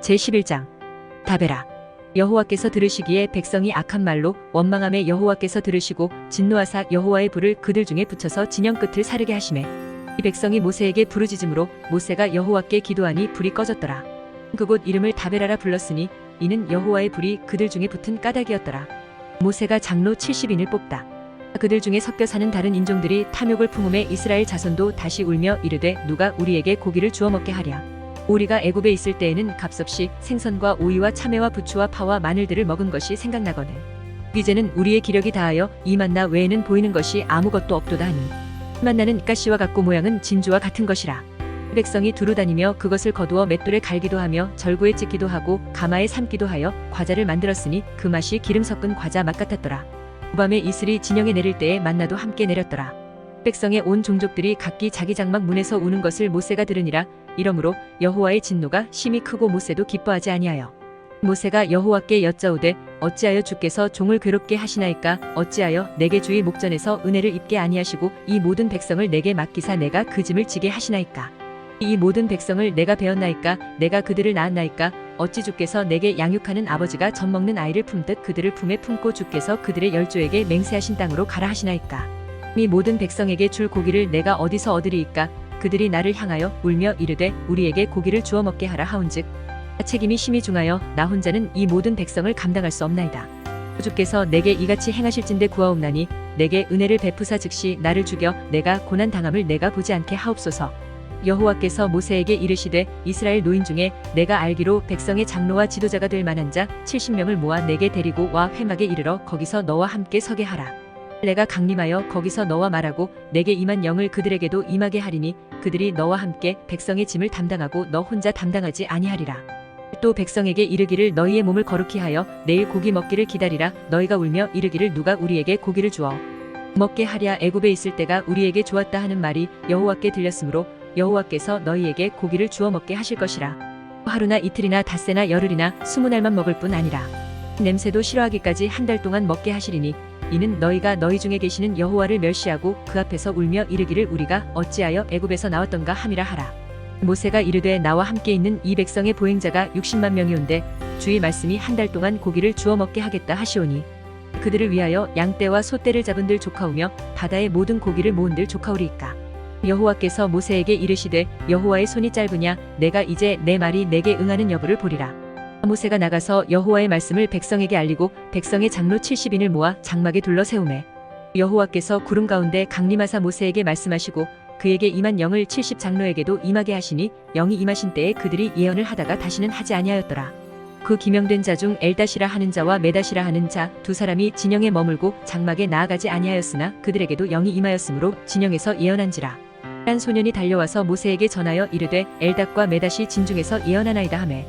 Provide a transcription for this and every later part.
제11장 다베라. 여호와께서 들으시기에 백성이 악한 말로 원망함에 여호와께서 들으시고 진노하사 여호와의 불을 그들 중에 붙여서 진영 끝을 사르게 하시매 이 백성이 모세에게 부르짖음으로 모세가 여호와께 기도하니 불이 꺼졌더라. 그곳 이름을 다베라라 불렀으니 이는 여호와의 불이 그들 중에 붙은 까닭이었더라. 모세가 장로 70인을 뽑다. 그들 중에 섞여 사는 다른 인종들이 탐욕을 품음에 이스라엘 자손도 다시 울며 이르되 누가 우리에게 고기를 주워 먹게 하랴. 우리가 애굽에 있을 때에는 값없이 생선과 오이와 참외와 부추와 파와 마늘들을 먹은 것이 생각나거늘 이제는 우리의 기력이 다하여 이 만나 외에는 보이는 것이 아무것도 없도다 하니 만나는 가시와 같고 모양은 진주와 같은 것이라. 백성이 두루 다니며 그것을 거두어 맷돌에 갈기도 하며 절구에 찢기도 하고 가마에 삶기도 하여 과자를 만들었으니 그 맛이 기름 섞은 과자 맛 같았더라. 밤에 이슬이 진영에 내릴 때에 만나도 함께 내렸더라. 백성의 온 종족들이 각기 자기 장막 문에서 우는 것을 모세가 들으니라. 이러므로 여호와의 진노가 심히 크고 모세도 기뻐하지 아니하여 모세가 여호와께 여짜오되 어찌하여 주께서 종을 괴롭게 하시나이까. 어찌하여 내게 주의 목전에서 은혜를 입게 아니하시고 이 모든 백성을 내게 맡기사 내가 그 짐을 지게 하시나이까. 이 모든 백성을 내가 배웠나이까. 내가 그들을 낳았나이까. 어찌 주께서 내게 양육하는 아버지가 젖먹는 아이를 품듯 그들을 품에 품고 주께서 그들의 열조에게 맹세하신 땅으로 가라 하시나이까. 이 모든 백성에게 줄 고기를 내가 어디서 얻으리이까. 그들이 나를 향하여 울며 이르되 우리에게 고기를 주워 먹게 하라 하온즉 책임이 심히 중하여 나 혼자는 이 모든 백성을 감당할 수 없나이다. 주께서 내게 이같이 행하실진대 구하옵나니 내게 은혜를 베푸사 즉시 나를 죽여 내가 고난 당함을 내가 보지 않게 하옵소서. 여호와께서 모세에게 이르시되 이스라엘 노인 중에 내가 알기로 백성의 장로와 지도자가 될 만한 자 70명을 모아 내게 데리고 와 회막에 이르러 거기서 너와 함께 서게 하라. 내가 강림하여 거기서 너와 말하고 내게 임한 영을 그들에게도 임하게 하리니 그들이 너와 함께 백성의 짐을 담당하고 너 혼자 담당하지 아니하리라. 또 백성에게 이르기를 너희의 몸을 거룩히 하여 내일 고기 먹기를 기다리라. 너희가 울며 이르기를 누가 우리에게 고기를 주어 먹게 하랴. 애굽에 있을 때가 우리에게 좋았다 하는 말이 여호와께 들렸으므로 여호와께서 너희에게 고기를 주어 먹게 하실 것이라. 하루나 이틀이나 닷새나 열흘이나 20날만 먹을 뿐 아니라 냄새도 싫어하기까지 한 달 동안 먹게 하시리니 이는 너희가 너희 중에 계시는 여호와를 멸시하고 그 앞에서 울며 이르기를 우리가 어찌하여 애굽에서 나왔던가 함이라 하라. 모세가 이르되 나와 함께 있는 이 백성의 보행자가 60만 명이온데 주의 말씀이 한 달 동안 고기를 주워 먹게 하겠다 하시오니 그들을 위하여 양떼와 소떼를 잡은들 조카오며 바다의 모든 고기를 모은들 조카오리이까. 여호와께서 모세에게 이르시되 여호와의 손이 짧으냐. 내가 이제 내 말이 내게 응하는 여부를 보리라. 모세가 나가서 여호와의 말씀을 백성에게 알리고 백성의 장로 70인을 모아 장막에 둘러 세우매 여호와께서 구름 가운데 강림하사 모세에게 말씀하시고 그에게 임한 영을 70장로에게도 임하게 하시니 영이 임하신 때에 그들이 예언을 하다가 다시는 하지 아니하였더라. 그 기명된 자 중 엘다시라 하는 자와 메다시라 하는 자 두 사람이 진영에 머물고 장막에 나아가지 아니하였으나 그들에게도 영이 임하였으므로 진영에서 예언한지라. 한 소년이 달려와서 모세에게 전하여 이르되 엘닷과 메닷이 진중에서 예언하나이다 하매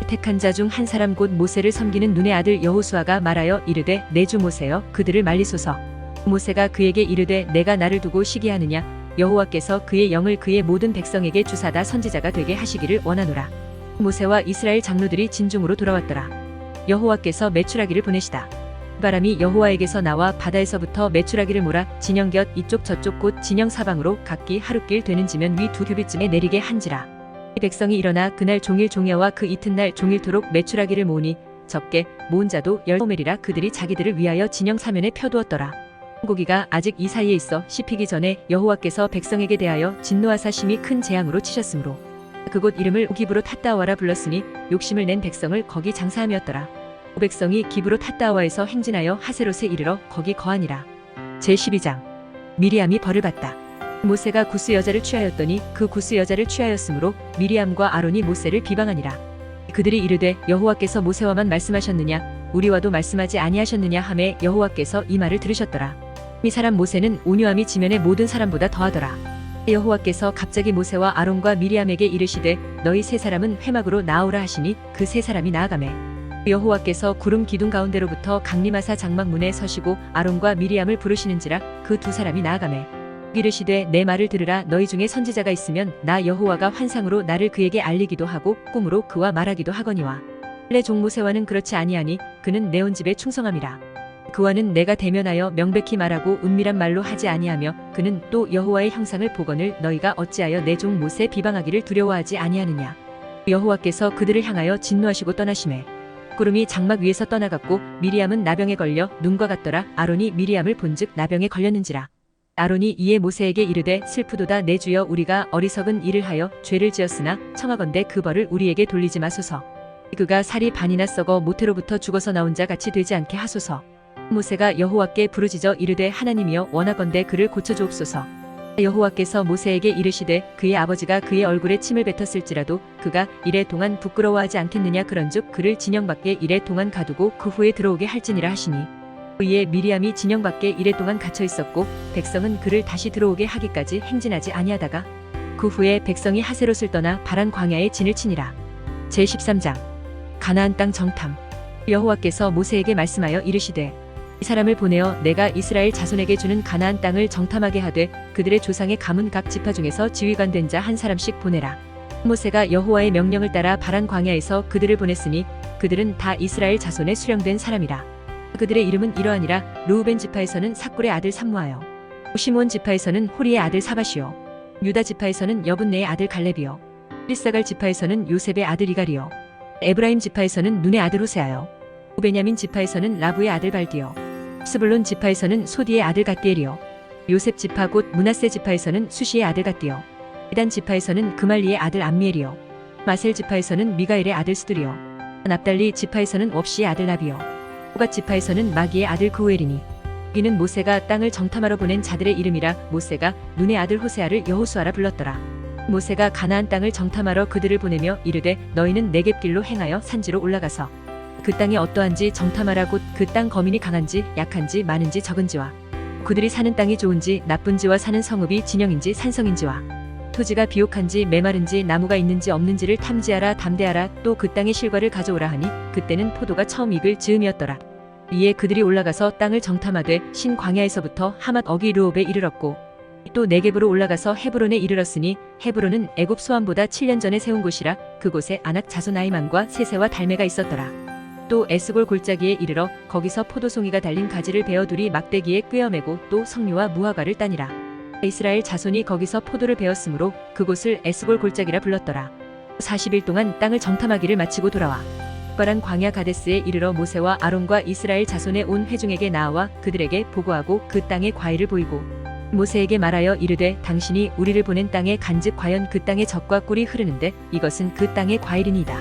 택한 자 중 한 사람 곧 모세를 섬기는 눈의 아들 여호수아가 말하여 이르되 내 주 모세여 그들을 말리소서. 모세가 그에게 이르되 내가 나를 두고 시기하느냐. 여호와께서 그의 영을 그의 모든 백성에게 주사다 선지자가 되게 하시기를 원하노라. 모세와 이스라엘 장로들이 진중으로 돌아왔더라. 여호와께서 메추라기를 보내시다. 바람이 여호와에게서 나와 바다에서부터 메추라기를 몰아 진영 곁 이쪽 저쪽 곧 진영 사방으로 각기 하룻길 되는 지면 위 2규빗쯤에 내리게 한지라. 이 백성이 일어나 그날 종일 종야와 그 이튿날 종일토록 메추라기를 모으니 적게 모은 자도 10호멜이라 그들이 자기들을 위하여 진영 사면에 펴두었더라. 고기가 아직 이 사이에 있어 씹히기 전에 여호와께서 백성에게 대하여 진노하사 심히 큰 재앙으로 치셨으므로 그곳 이름을 기브로 탓다와라 불렀으니 욕심을 낸 백성을 거기 장사함이었더라. 백성이 기브로 탓다와에서 행진하여 하세롯에 이르러 거기 거하니라. 제12장 미리암이 벌을 받다. 모세가 구스 여자를 취하였더니 그 구스 여자를 취하였으므로 미리암과 아론이 모세를 비방하니라. 그들이 이르되 여호와께서 모세와만 말씀하셨느냐 우리와도 말씀하지 아니하셨느냐 하매 여호와께서 이 말을 들으셨더라. 이 사람 모세는 온유함이 지면의 모든 사람보다 더하더라. 여호와께서 갑자기 모세와 아론과 미리암에게 이르시되 너희 세 사람은 회막으로 나아오라 하시니 그 세 사람이 나아가매 여호와께서 구름 기둥 가운데로부터 강림하사 장막 문에 서시고 아론과 미리암을 부르시는지라 그 두 사람이 나아가매 이르시되 내 말을 들으라. 너희 중에 선지자가 있으면 나 여호와가 환상으로 나를 그에게 알리기도 하고 꿈으로 그와 말하기도 하거니와 내 종 모세와는 그렇지 아니하니 그는 내 온 집에 충성함이라. 그와는 내가 대면하여 명백히 말하고 은밀한 말로 하지 아니하며 그는 또 여호와의 형상을 보거늘 너희가 어찌하여 내 종 모세 비방하기를 두려워하지 아니하느냐. 여호와께서 그들을 향하여 진노하시고 떠나시매 구름이 장막 위에서 떠나갔고 미리암은 나병에 걸려 눈과 같더라. 아론이 미리암을 본즉 나병에 걸렸는지라. 아론이 이에 모세에게 이르되 슬프도다 내 주여 우리가 어리석은 일을 하여 죄를 지었으나 청하건대 그 벌을 우리에게 돌리지 마소서. 그가 살이 반이나 썩어 모태로부터 죽어서 나온 자 같이 되지 않게 하소서. 모세가 여호와께 부르짖어 이르되 하나님이여 원하건대 그를 고쳐주옵소서. 여호와께서 모세에게 이르시되 그의 아버지가 그의 얼굴에 침을 뱉었을지라도 그가 이래 동안 부끄러워하지 않겠느냐. 그런즉 그를 진영 밖에 이래 동안 가두고 그 후에 들어오게 할지니라 하시니 이에 미리암이 진영 밖에 이래 동안 갇혀 있었고 백성은 그를 다시 들어오게 하기까지 행진하지 아니하다가 그 후에 백성이 하세롯을 떠나 바란 광야에 진을 치니라. 제13장 가나안 땅 정탐. 여호와께서 모세에게 말씀하여 이르시되 이 사람을 보내어 내가 이스라엘 자손에게 주는 가나안 땅을 정탐하게 하되 그들의 조상의 가문 각 지파 중에서 지휘관 된 자 한 사람씩 보내라. 모세가 여호와의 명령을 따라 바란 광야에서 그들을 보냈으니 그들은 다 이스라엘 자손의 수령된 사람이라. 그들의 이름은 이러하니라. 루우벤 지파에서는 삭굴의 아들 삼무하여, 시므온 지파에서는 호리의 아들 사바시요, 유다 지파에서는 여분네의 아들 갈렙이요, 리사갈 지파에서는 요셉의 아들 이갈이요, 에브라임 지파에서는 눈의 아들 호세아요, 베냐민 지파에서는 라부의 아들 발디요, 스불론 지파에서는 소디의 아들 갓디엘이요, 요셉 지파 곧 므낫세 지파에서는 수시의 아들 갓디요, 이단 지파에서는 그말리의 아들 암미엘이요, 마셀 지파에서는 미가엘의 아들 스두리요, 납달리 지파에서는 옵시의 아들 나비요, 호갓 지파에서는 마기의 아들 그우엘이니 이는 모세가 땅을 정탐하러 보낸 자들의 이름이라. 모세가 눈의 아들 호세아를 여호수아라 불렀더라. 모세가 가나안 땅을 정탐하러 그들을 보내며 이르되 너희는 네겝길로 행하여 산지로 올라가서 그 땅이 어떠한지 정탐하라. 곧 그 땅 거민이 강한지 약한지 많은지 적은지와 그들이 사는 땅이 좋은지 나쁜지와 사는 성읍이 진영인지 산성인지와 토지가 비옥한지 메마른지 나무가 있는지 없는지를 탐지하라. 담대하라. 또 그 땅의 실과를 가져오라 하니 그때는 포도가 처음 익을 즈음이었더라. 이에 그들이 올라가서 땅을 정탐하되 신 광야에서부터 하맛 어기 르홉에 이르렀고 또 네겝으로 올라가서 헤브론에 이르렀으니 헤브론은 애굽 소안보다 7년 전에 세운 곳이라. 그곳에 아낙 자손 아히만과 세세와 달메가 있었더라. 또 에스골 골짜기에 이르러 거기서 포도송이가 달린 가지를 베어 둘이 막대기에 꿰어매고 또 석류와 무화과를 따니라. 이스라엘 자손이 거기서 포도를 베었으므로 그곳을 에스골 골짜기라 불렀더라. 40일 동안 땅을 정탐하기를 마치고 돌아와 특별한 광야 가데스에 이르러 모세와 아론과 이스라엘 자손의 온 회중에게 나와 그들에게 보고하고 그 땅의 과일을 보이고 모세에게 말하여 이르되 당신이 우리를 보낸 땅에 간즉 과연 그 땅의 젖과 꿀이 흐르는데 이것은 그 땅의 과일이니이다.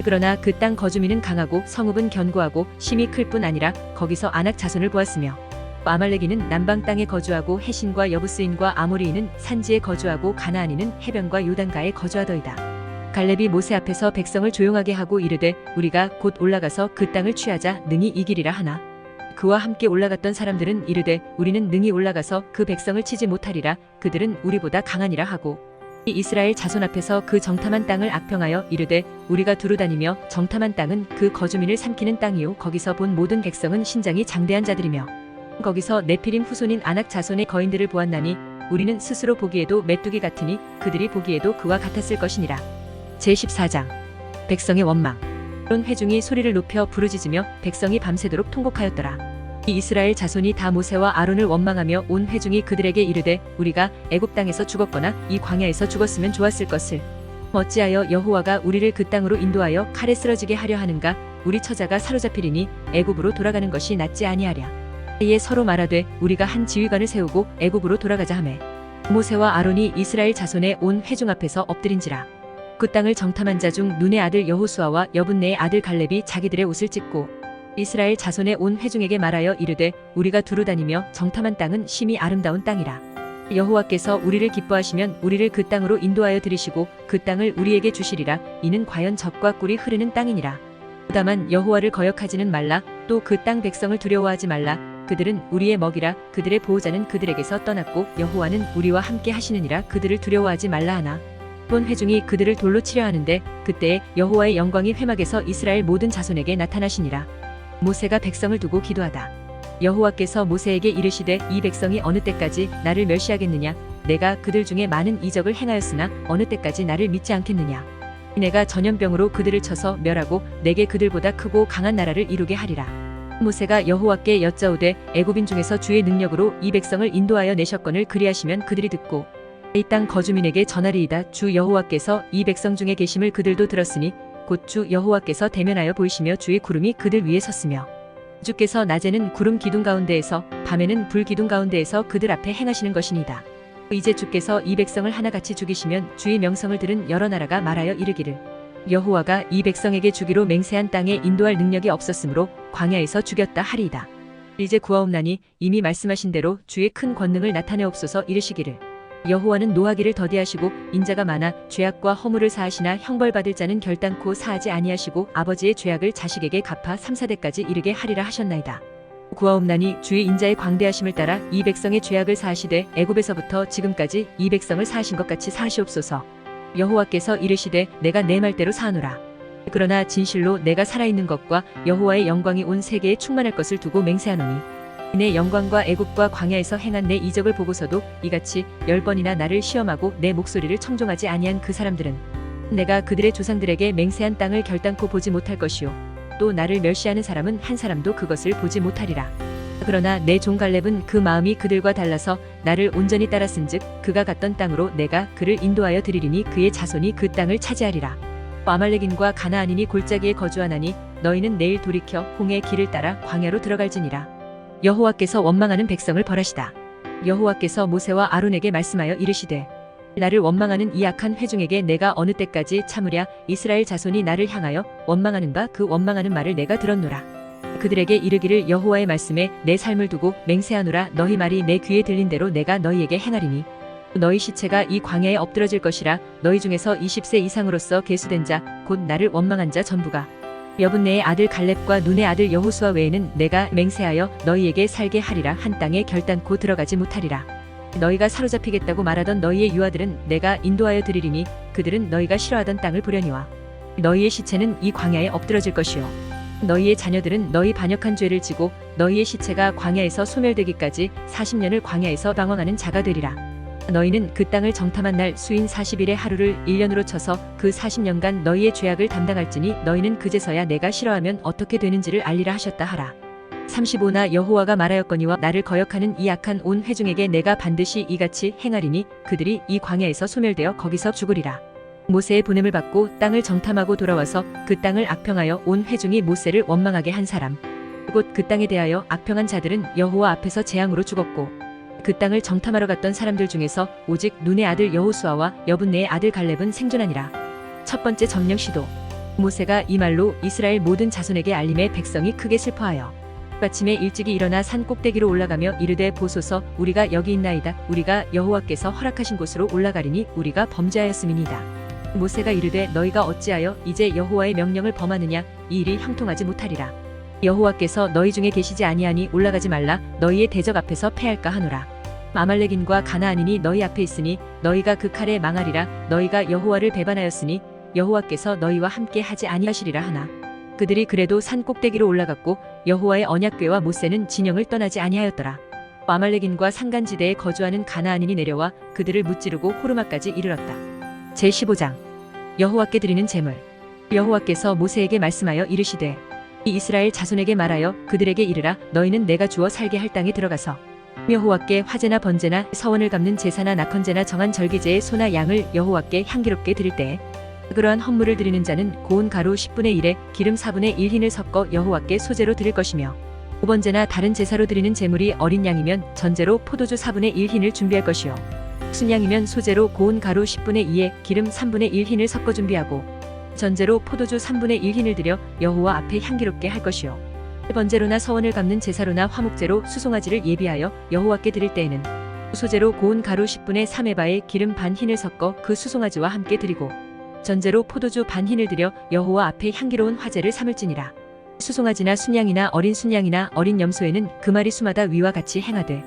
그러나 그 땅 거주민은 강하고 성읍은 견고하고 심이 클 뿐 아니라 거기서 아낙 자손을 보았으며 아말렉이는 남방 땅에 거주하고 해신과 여부스인과 아모리인은 산지에 거주하고 가나안인은 해변과 요단가에 거주하더이다. 갈렙이 모세 앞에서 백성을 조용하게 하고 이르되 우리가 곧 올라가서 그 땅을 취하자 능히 이기리라 하나 그와 함께 올라갔던 사람들은 이르되 우리는 능히 올라가서 그 백성을 치지 못하리라. 그들은 우리보다 강하니라 하고 이 이스라엘 자손 앞에서 그 정탐한 땅을 악평하여 이르되 우리가 두루 다니며 정탐한 땅은 그 거주민을 삼키는 땅이요 거기서 본 모든 백성은 신장이 장대한 자들이며 거기서 네피림 후손인 아낙 자손의 거인들을 보았나니 우리는 스스로 보기에도 메뚜기 같으니 그들이 보기에도 그와 같았을 것이니라. 제14장 백성의 원망. 온 회중이 소리를 높여 부르짖으며 백성이 밤새도록 통곡하였더라. 이 이스라엘 자손이 다 모세와 아론을 원망하며 온 회중이 그들에게 이르되 우리가 애굽 땅에서 죽었거나 이 광야에서 죽었으면 좋았을 것을 어찌하여 여호와가 우리를 그 땅으로 인도하여 칼에 쓰러지게 하려 하는가. 우리 처자가 사로잡히리니 애굽으로 돌아가는 것이 낫지 아니하랴. 이에 서로 말하되 우리가 한 지휘관을 세우고 애굽으로 돌아가자 하매 모세와 아론이 이스라엘 자손의 온 회중 앞에서 엎드린지라. 그 땅을 정탐한 자 중 눈의 아들 여호수아와 여분네의 아들 갈렙이 자기들의 옷을 찢고 이스라엘 자손의 온 회중에게 말하여 이르되 우리가 두루 다니며 정탐한 땅은 심히 아름다운 땅이라. 여호와께서 우리를 기뻐하시면 우리를 그 땅으로 인도하여 들이시고 그 땅을 우리에게 주시리라. 이는 과연 젖과 꿀이 흐르는 땅이니라. 다만 여호와를 거역하지는 말라. 또 그 땅 백성을 두려워하지 말라. 그들은 우리의 먹이라. 그들의 보호자는 그들에게서 떠났고 여호와는 우리와 함께 하시느니라. 그들을 두려워하지 말라 하나 온 회중이 그들을 돌로 치려 하는데 그때에 여호와의 영광이 회막에서 이스라엘 모든 자손에게 나타나시니라. 모세가 백성을 두고 기도하다. 여호와께서 모세에게 이르시되 이 백성이 어느 때까지 나를 멸시하겠느냐. 내가 그들 중에 많은 이적을 행하였으나 어느 때까지 나를 믿지 않겠느냐. 내가 전염병으로 그들을 쳐서 멸하고 내게 그들보다 크고 강한 나라를 이루게 하리라. 모세가 여호와께 여짜오되 애굽인 중에서 주의 능력으로 이 백성을 인도하여 내셨거늘 그리하시면 그들이 듣고 이 땅 거주민에게 전하리이다. 주 여호와께서 이 백성 중에 계심을 그들도 들었으니 곧 주 여호와께서 대면하여 보이시며 주의 구름이 그들 위에 섰으며 주께서 낮에는 구름 기둥 가운데에서 밤에는 불 기둥 가운데에서 그들 앞에 행하시는 것이니이다. 이제 주께서 이 백성을 하나같이 죽이시면 주의 명성을 들은 여러 나라가 말하여 이르기를 여호와가 이 백성에게 주기로 맹세한 땅에 인도할 능력이 없었으므로 광야에서 죽였다 하리이다. 이제 구하옵나니 이미 말씀하신 대로 주의 큰 권능을 나타내옵소서. 이르시기를 여호와는 노하기를 더디하시고 인자가 많아 죄악과 허물을 사하시나 형벌받을 자는 결단코 사하지 아니하시고 아버지의 죄악을 자식에게 갚아 3, 4대까지 이르게 하리라 하셨나이다. 구하옵나니 주의 인자의 광대하심을 따라 이 백성의 죄악을 사하시되 애굽에서부터 지금까지 이 백성을 사하신 것 같이 사하시옵소서. 여호와께서 이르시되 내가 내 말대로 사하노라. 그러나 진실로 내가 살아있는 것과 여호와의 영광이 온 세계에 충만할 것을 두고 맹세하노니 내 영광과 애굽과 광야에서 행한 내 이적을 보고서도 이같이 10번이나 나를 시험하고 내 목소리를 청종하지 아니한 그 사람들은 내가 그들의 조상들에게 맹세한 땅을 결단코 보지 못할 것이요 또 나를 멸시하는 사람은 한 사람도 그것을 보지 못하리라. 그러나 내 종 갈렙은 그 마음이 그들과 달라서 나를 온전히 따랐은즉 그가 갔던 땅으로 내가 그를 인도하여 드리리니 그의 자손이 그 땅을 차지하리라. 아말렉인과 가나안인이 골짜기에 거주하나니 너희는 내일 돌이켜 홍해의 길을 따라 광야로 들어갈지니라. 여호와께서 원망하는 백성을 벌하시다. 여호와께서 모세와 아론에게 말씀하여 이르시되 나를 원망하는 이 악한 회중에게 내가 어느 때까지 참으랴. 이스라엘 자손이 나를 향하여 원망하는가. 그 원망하는 말을 내가 들었노라. 그들에게 이르기를 여호와의 말씀에 내 삶을 두고 맹세하노라. 너희 말이 내 귀에 들린 대로 내가 너희에게 행하리니 너희 시체가 이 광야에 엎드러질 것이라. 너희 중에서 20세 이상으로서 계수된 자 곧 나를 원망한 자 전부가 여분네의 아들 갈렙과 눈의 아들 여호수아 외에는 내가 맹세하여 너희에게 살게 하리라. 한 땅에 결단코 들어가지 못하리라. 너희가 사로잡히겠다고 말하던 너희의 유아들은 내가 인도하여 드리리니 그들은 너희가 싫어하던 땅을 보려니와 너희의 시체는 이 광야에 엎드러질 것이요 너희의 자녀들은 너희 반역한 죄를 지고 너희의 시체가 광야에서 소멸되기까지 40년을 광야에서 방황하는 자가 되리라. 너희는 그 땅을 정탐한 날 수인 40일의 하루를 1년으로 쳐서 그 40년간 너희의 죄악을 담당할지니 너희는 그제서야 내가 싫어하면 어떻게 되는지를 알리라 하셨다 하라. 35나 여호와가 말하였거니와 나를 거역하는 이 악한 온 회중에게 내가 반드시 이같이 행하리니 그들이 이 광야에서 소멸되어 거기서 죽으리라. 모세의 보냄을 받고 땅을 정탐하고 돌아와서 그 땅을 악평하여 온 회중이 모세를 원망하게 한 사람 곧 그 땅에 대하여 악평한 자들은 여호와 앞에서 재앙으로 죽었고 그 땅을 정탐하러 갔던 사람들 중에서 오직 눈의 아들 여호수아와 여분네의 아들 갈렙은 생존하니라. 첫 번째 점령 시도. 모세가 이 말로 이스라엘 모든 자손에게 알림해 백성이 크게 슬퍼하여 아침에 일찍이 일어나 산 꼭대기로 올라가며 이르되 보소서 우리가 여기 있나이다. 우리가 여호와께서 허락하신 곳으로 올라가리니 우리가 범죄하였음이니이다. 모세가 이르되 너희가 어찌하여 이제 여호와의 명령을 범하느냐. 이 일이 형통하지 못하리라. 여호와께서 너희 중에 계시지 아니하니 올라가지 말라. 너희의 대적 앞에서 패할까 하노라. 아말렉인과 가나안인이 너희 앞에 있으니 너희가 그 칼에 망하리라. 너희가 여호와를 배반하였으니 여호와께서 너희와 함께 하지 아니하시리라 하나. 그들이 그래도 산 꼭대기로 올라갔고 여호와의 언약궤와 모세는 진영을 떠나지 아니하였더라. 아말렉인과 산간지대에 거주하는 가나안인이 내려와 그들을 무찌르고 호르마까지 이르렀다. 제15장 여호와께 드리는 제물. 여호와께서 모세에게 말씀하여 이르시되 이 이스라엘 자손에게 말하여 그들에게 이르라. 너희는 내가 주어 살게 할 땅에 들어가서 여호와께 화제나 번제나 서원을 갚는 제사나 낙헌제나 정한 절기제의 소나 양을 여호와께 향기롭게 드릴 때에 그러한 헌물을 드리는 자는 고운 가루 10분의 1에 기름 4분의 1 흰을 섞어 여호와께 소제로 드릴 것이며 번제나 다른 제사로 드리는 제물이 어린 양이면 전제로 포도주 4분의 1 흰을 준비할 것이요 순양이면 소제로 고운 가루 10분의 2에 기름 3분의 1 흰을 섞어 준비하고 전제로 포도주 3분의 1 흰을 드려 여호와 앞에 향기롭게 할 것이요 번제로나 서원을 갚는 제사로나 화목제로 수송아지를 예비하여 여호와께 드릴 때에는 소제로 고운 가루 10분의 3에바에 기름 반 흰을 섞어 그 수송아지와 함께 드리고 전제로 포도주 반 흰을 드려 여호와 앞에 향기로운 화제를 삼을지니라. 수송아지나 순양이나 어린 순양이나 어린 염소에는 그 마리 수마다 위와 같이 행하되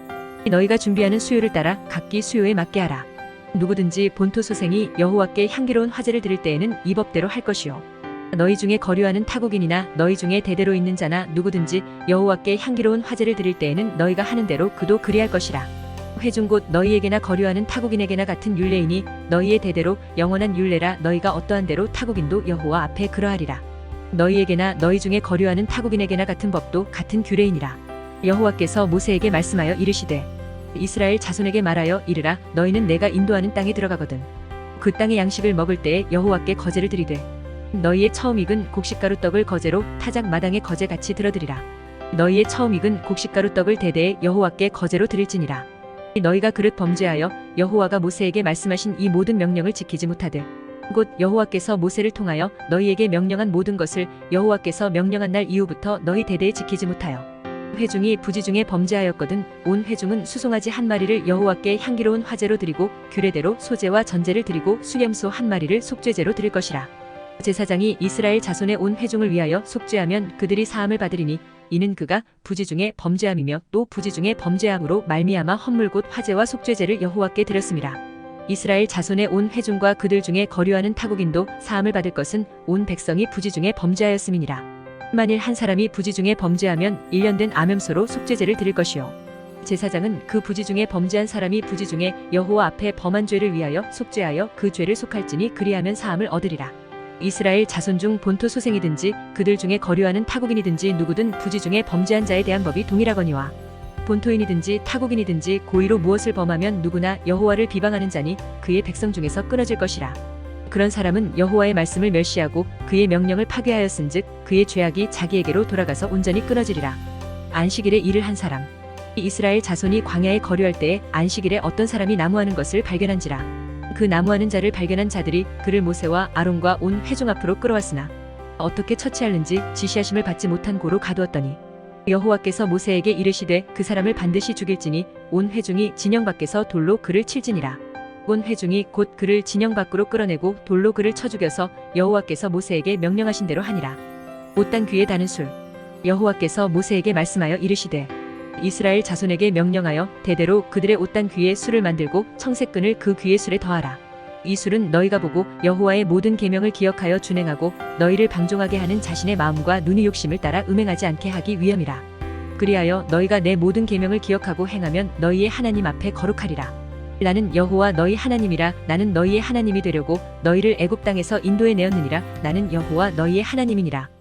너희가 준비하는 수요를 따라 각기 수요에 맞게 하라. 누구든지 본토 소생이 여호와께 향기로운 화제를 드릴 때에는 이 법대로 할 것이요 너희 중에 거류하는 타국인이나 너희 중에 대대로 있는 자나 누구든지 여호와께 향기로운 화제를 드릴 때에는 너희가 하는 대로 그도 그리할 것이라. 회중 곧 너희에게나 거류하는 타국인에게나 같은 율례이니 너희의 대대로 영원한 율례라. 너희가 어떠한 대로 타국인도 여호와 앞에 그러하리라. 너희에게나 너희 중에 거류하는 타국인에게나 같은 법도 같은 규례이니라. 여호와께서 모세에게 말씀하여 이르시되 이스라엘 자손에게 말하여 이르라 너희는 내가 인도하는 땅에 들어가거든 그 땅의 양식을 먹을 때에 여호와께 거제를 드리되 너희의 처음 익은 곡식가루 떡을 거제로 타작 마당의 거제같이 들어드리라 너희의 처음 익은 곡식가루 떡을 대대에 여호와께 거제로 드릴지니라 너희가 그릇 범죄하여 여호와가 모세에게 말씀하신 이 모든 명령을 지키지 못하되 곧 여호와께서 모세를 통하여 너희에게 명령한 모든 것을 여호와께서 명령한 날 이후부터 너희 대대에 지키지 못하여 회중이 부지 중에 범죄하였거든 온 회중은 수송아지 한 마리를 여호와께 향기로운 화제로 드리고 규례대로 소제와 전제를 드리고 수염소 한 마리를 속죄제로 드릴 것이라 제사장이 이스라엘 자손의 온 회중을 위하여 속죄하면 그들이 사함을 받으리니 이는 그가 부지 중에 범죄함이며 또 부지 중에 범죄함으로 말미암아 헌물 곧 화제와 속죄제를 여호와께 드렸음이라 이스라엘 자손의 온 회중과 그들 중에 거류하는 타국인도 사함을 받을 것은 온 백성이 부지 중에 범죄하였음이니라 만일 한 사람이 부지 중에 범죄하면 1년 된 암염소로 속죄제를 드릴 것이요 제사장은 그 부지 중에 범죄한 사람이 부지 중에 여호와 앞에 범한 죄를 위하여 속죄하여 그 죄를 속할지니 그리하면 사함을 얻으리라 이스라엘 자손 중 본토 소생이든지 그들 중에 거류하는 타국인이든지 누구든 부지 중에 범죄한 자에 대한 법이 동일하거니와 본토인이든지 타국인이든지 고의로 무엇을 범하면 누구나 여호와를 비방하는 자니 그의 백성 중에서 끊어질 것이라 그런 사람은 여호와의 말씀을 멸시하고 그의 명령을 파괴하였은즉 그의 죄악이 자기에게로 돌아가서 온전히 끊어지리라 안식일에 일을 한 사람 이스라엘 자손이 광야에 거류할 때에 안식일에 어떤 사람이 나무하는 것을 발견한지라 그 나무하는 자를 발견한 자들이 그를 모세와 아론과 온 회중 앞으로 끌어왔으나 어떻게 처치하는지 지시하심을 받지 못한 고로 가두었더니 여호와께서 모세에게 이르시되 그 사람을 반드시 죽일지니 온 회중이 진영 밖에서 돌로 그를 칠지니라 온 회중이 곧 그를 진영 밖으로 끌어내고 돌로 그를 쳐 죽여서 여호와께서 모세에게 명령하신 대로 하니라 옷단 귀에 다는 술 여호와께서 모세에게 말씀하여 이르시되 이스라엘 자손에게 명령하여 대대로 그들의 옷단 귀에 술을 만들고 청색끈을 그 귀의 술에 더하라 이 술은 너희가 보고 여호와의 모든 계명을 기억하여 준행하고 너희를 방종하게 하는 자신의 마음과 눈의 욕심을 따라 음행하지 않게 하기 위함이라 그리하여 너희가 내 모든 계명을 기억하고 행하면 너희의 하나님 앞에 거룩하리라 나는 여호와 너희 하나님이라 나는 너희의 하나님이 되려고 너희를 애굽 땅에서 인도해 내었느니라 나는 여호와 너희의 하나님이니라